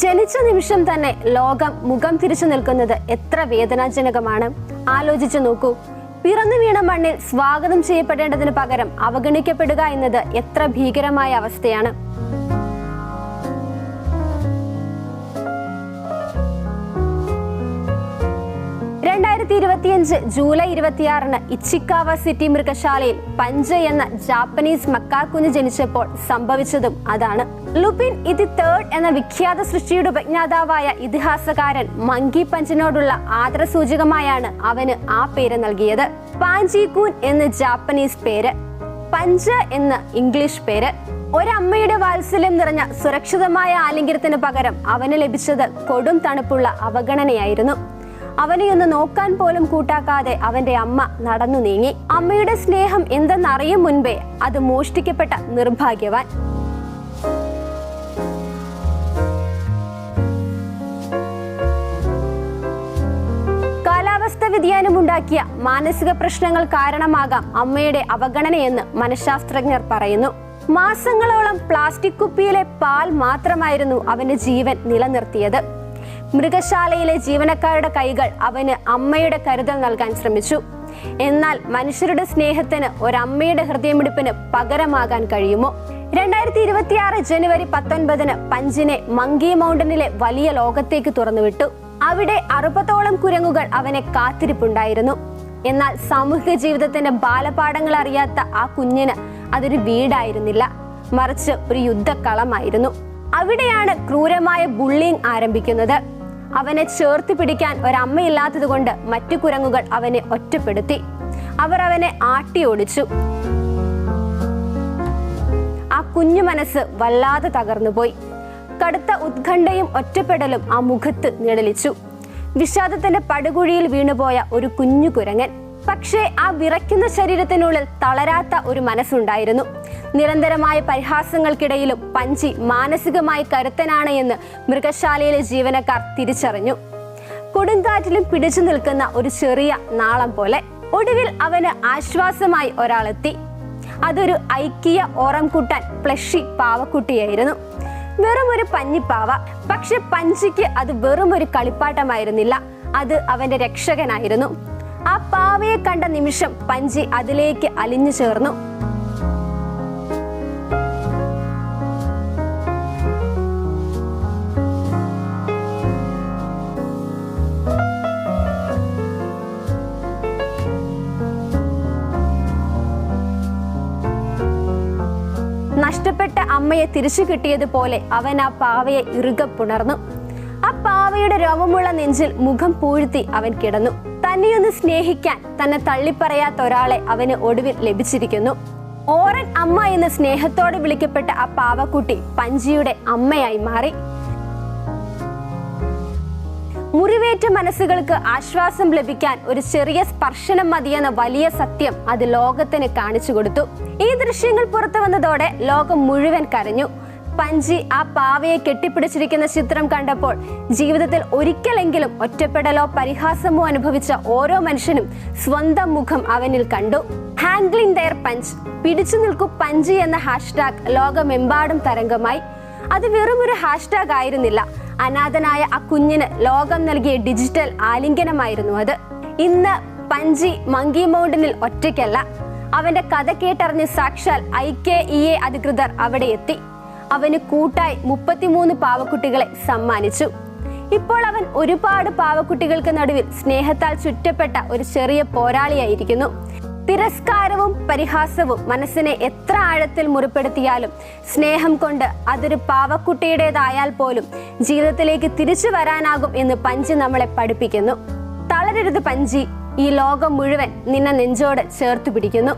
ജനിച്ച നിമിഷം തന്നെ ലോകം മുഖം തിരിച്ചു നിൽക്കുന്നത് എത്ര വേദനാജനകമാണ്. ആലോചിച്ചു നോക്കൂ. പിറന്നു വീണ മണ്ണിൽ സ്വാഗതം ചെയ്യപ്പെടേണ്ടതിന് പകരം അവഗണിക്കപ്പെടുക എന്നത് എത്ര ഭീകരമായ അവസ്ഥയാണ്. ജൂലൈ 26 ഇച്ചിക്കാവ സിറ്റി മൃഗശാലയിൽ പഞ്ച് എന്ന ജാപ്പനീസ് മക്കാക്കുഞ്ഞ് ജനിച്ചപ്പോൾ സംഭവിച്ചതും അതാണ്. ലുപിൻ ദി തേർഡ് എന്ന വിഖ്യാത സൃഷ്ടിയുടെ ഉപജ്ഞാതാവായ ഇതിഹാസകാരൻ മങ്കി പഞ്ചിനോടുള്ള ആദരസൂചകമായാണ് അവന് ആ പേര് നൽകിയത്. പാഞ്ചികൂൻ എന്ന് ജാപ്പനീസ് പേര്, പഞ്ച് എന്ന് ഇംഗ്ലീഷ് പേര്. ഒരമ്മയുടെ വാത്സല്യം നിറഞ്ഞ സുരക്ഷിതമായ ആലിംഗനത്തിന് പകരം അവന് ലഭിച്ചത് കൊടും തണുപ്പുള്ള അവഗണനയായിരുന്നു. അവനെയൊന്ന് നോക്കാൻ പോലും കൂട്ടാക്കാതെ അവന്റെ അമ്മ നടന്നു നീങ്ങി. അമ്മയുടെ സ്നേഹം എന്തെന്നറിയും മുൻപേ അത് മോഷ്ടിക്കപ്പെട്ട നിർഭാഗ്യവാൻ. കാലാവസ്ഥ വ്യതിയാനമുണ്ടാക്കിയ മാനസിക പ്രശ്നങ്ങൾ കാരണമാകാം അമ്മയുടെ അവഗണനയെന്ന് മനഃശാസ്ത്രജ്ഞർ പറയുന്നു. മാസങ്ങളോളം പ്ലാസ്റ്റിക് കുപ്പിയിലെ പാൽ മാത്രമായിരുന്നു അവന്റെ ജീവൻ നിലനിർത്തിയത്. മൃഗശാലയിലെ ജീവനക്കാരുടെ കൈകൾ അവന് അമ്മയുടെ കരുതൽ നൽകാൻ ശ്രമിച്ചു. എന്നാൽ മനുഷ്യരുടെ സ്നേഹത്തിന് ഒരമ്മയുടെ ഹൃദയമിടിപ്പിന് പകരമാകാൻ കഴിയുമോ? 2026 ജനുവരി 19 പഞ്ചിനെ മങ്കി മൗണ്ടനിലെ വലിയ ലോകത്തേക്ക് തുറന്നുവിട്ടു. അവിടെ 60ഓളം കുരങ്ങുകൾ അവനെ കാത്തിരിപ്പുണ്ടായിരുന്നു. എന്നാൽ സാമൂഹിക ജീവിതത്തിന്റെ ബാലപാഠങ്ങൾ അറിയാത്ത ആ കുഞ്ഞിന് അതൊരു വീടായിരുന്നില്ല, മറിച്ച് ഒരു യുദ്ധക്കളമായിരുന്നു. അവിടെയാണ് ക്രൂരമായ ബുള്ളിങ് ആരംഭിക്കുന്നത്. അവനെ ചേർത്ത് പിടിക്കാൻ ഒരമ്മയില്ലാത്തത് കൊണ്ട് മറ്റു കുരങ്ങുകൾ അവനെ ഒറ്റപ്പെടുത്തി. അവർ അവനെ ആട്ടി ഓടിച്ചു. ആ കുഞ്ഞു മനസ്സ് വല്ലാതെ തകർന്നുപോയി. കടുത്ത ഉത്കണ്ഠയും ഒറ്റപ്പെടലും ആ മുഖത്ത് നിഴലിച്ചു. വിഷാദത്തിന്റെ പടുകുഴിയിൽ വീണുപോയ ഒരു കുഞ്ഞു കുരങ്ങൻ. പക്ഷേ ആ വിറയ്ക്കുന്ന ശരീരത്തിനുള്ളിൽ തളരാത്ത ഒരു മനസ്സുണ്ടായിരുന്നു. നിരന്തരമായ പരിഹാസങ്ങൾക്കിടയിലും പഞ്ചി മാനസികമായി കരുത്തനാണ് എന്ന് മൃഗശാലയിലെ ജീവനക്കാർ തിരിച്ചറിഞ്ഞു. കൊടുങ്കാറ്റിലും പിടിച്ചു നിൽക്കുന്ന ഒരു ചെറിയ നാളം പോലെ. ഒടുവിൽ അവന് ആശ്വാസമായി ഒരാളെത്തി. അതൊരു ഐക്കിയ ഓറംകുട്ടാൻ പ്ലഷി പാവക്കുട്ടിയായിരുന്നു. വെറും ഒരു പഞ്ഞിപ്പാവ. പക്ഷെ പഞ്ചിക്ക് അത് വെറും ഒരു കളിപ്പാട്ടമായിരുന്നില്ല, അത് അവന്റെ രക്ഷകനായിരുന്നു. ആ പാവയെ കണ്ട നിമിഷം പഞ്ചി അതിലേക്ക് അലിഞ്ഞു ചേർന്നു. നഷ്ടപ്പെട്ട അമ്മയെ തിരിച്ചു കിട്ടിയതുപോലെ അവൻ ആ പാവയെ ഇറുകെ പുണർന്നു. ആ പാവയുടെ രോമമുള്ള നെഞ്ചിൽ മുഖം പൂഴ്ത്തി അവൻ കിടന്നു. തന്നെയൊന്ന് സ്നേഹിക്കാൻ തന്നെ തള്ളിപ്പറയാത്ത ഒരാളെ അവന് ഒടുവിൽ ലഭിച്ചിരിക്കുന്നു. ഓറൻ അമ്മ എന്ന് സ്നേഹത്തോടെ വിളിക്കപ്പെട്ട ആ പാവക്കുട്ടി പഞ്ചിയുടെ അമ്മയായി മാറി. മുറിവേറ്റ മനസ്സുകൾക്ക് ആശ്വാസം ലഭിക്കാൻ ഒരു ചെറിയ സ്പർശനം മതിയെന്ന വലിയ സത്യം അത് ലോകത്തിന് കാണിച്ചു കൊടുത്തു. ഈ ദൃശ്യങ്ങൾ പുറത്തു വന്നതോടെ ലോകം മുഴുവൻ കരഞ്ഞു. പഞ്ചി ആ പാവയെ കെട്ടിപ്പിടിച്ചിരിക്കുന്ന ചിത്രം കണ്ടപ്പോൾ ജീവിതത്തിൽ ഒരിക്കലെങ്കിലും ഒറ്റപ്പെടലോ പരിഹാസമോ അനുഭവിച്ച ഓരോ മനുഷ്യനും സ്വന്തം മുഖം അവനിൽ കണ്ടു. ഹാൻഡ്ലിംഗ് ദെയർ പഞ്ച്, പിടിച്ചു നിൽക്കൂ പഞ്ചി എന്ന ഹാഷ്ടാഗ് ലോകമെമ്പാടും തരംഗമായി. അത് വെറും ഒരു ഹാഷ്ടാഗ് ആയിരുന്നില്ല, അനാഥനായ ആ കുഞ്ഞിന് ലോകം നൽകിയ ഡിജിറ്റൽ ആലിംഗനമായിരുന്നു അത്. ഇന്ന് പഞ്ചി മങ്കി മൗണ്ടനിൽ ഒറ്റയ്ക്കല്ല. അവന്റെ കഥ കേട്ടറിഞ്ഞ് സാക്ഷാൽ IKEA അധികൃതർ അവിടെ എത്തി. അവന് കൂട്ടായി 33 പാവക്കുട്ടികളെ സമ്മാനിച്ചു. ഇപ്പോൾ അവൻ ഒരുപാട് പാവക്കുട്ടികൾക്ക് നടുവിൽ സ്നേഹത്താൽ ചുറ്റപ്പെട്ട ഒരു ചെറിയ പോരാളിയായിരിക്കുന്നു. തിരസ്കാരവും പരിഹാസവും മനസ്സിനെ എത്ര ആഴത്തിൽ മുറിപ്പെടുത്തിയാലും സ്നേഹം കൊണ്ട് അതൊരു പാവക്കുട്ടിയുടേതായാൽ പോലും ജീവിതത്തിലേക്ക് തിരിച്ചു വരാനാകും എന്ന് പഞ്ചി നമ്മളെ പഠിപ്പിക്കുന്നു. തളരരുത് പഞ്ചി, ഈ ലോകം മുഴുവൻ നിന്നെ നെഞ്ചോട് ചേർത്ത് പിടിക്കുന്നു.